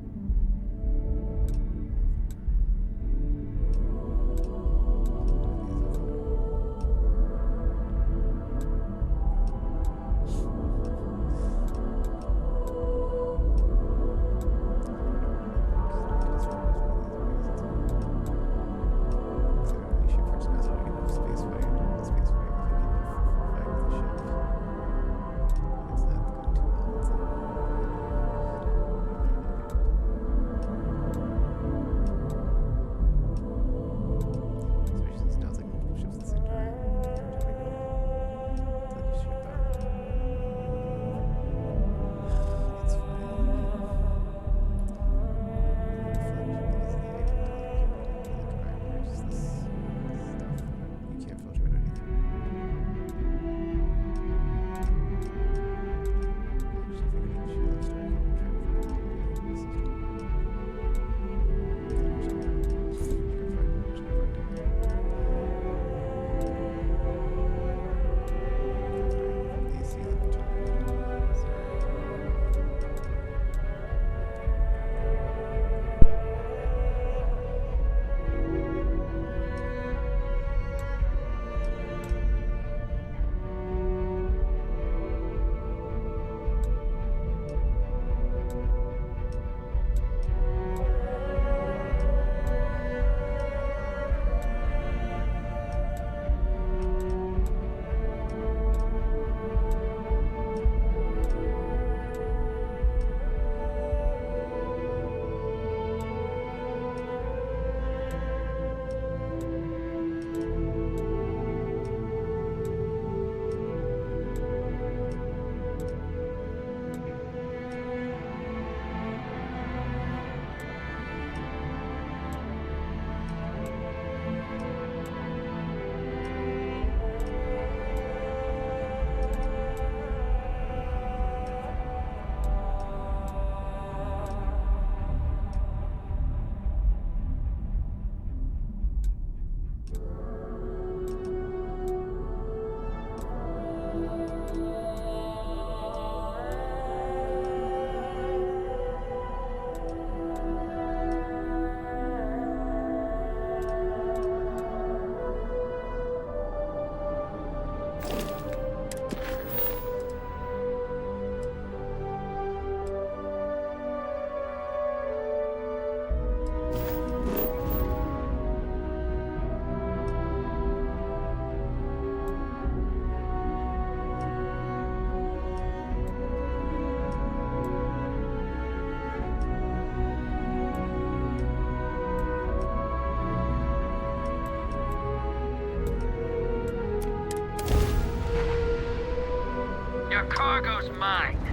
cargo's mine.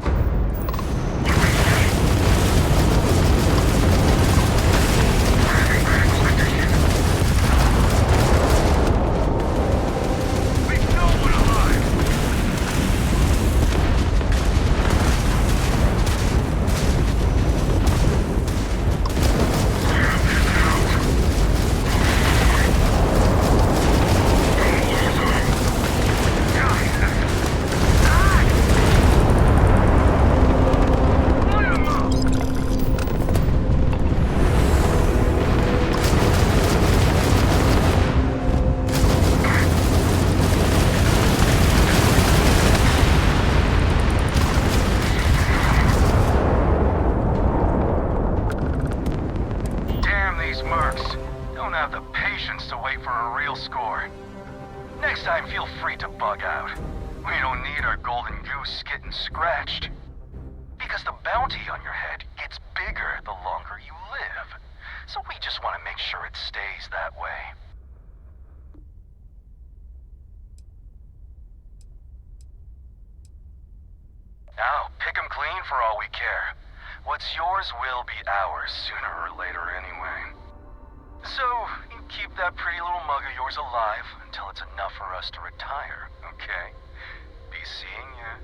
Next time, feel free to bug out. We don't need our golden goose getting scratched. Because the bounty on your head gets bigger the longer you live. So we just want to make sure it stays that way. Now, pick 'em clean for all we care. What's yours will be ours sooner or later anyway. So, you keep that pretty little mug of yours alive until it's enough for us to retire, okay? Be seeing ya.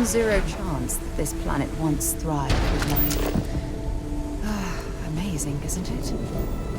non-zero chance that this planet once thrived with life. Amazing, isn't it?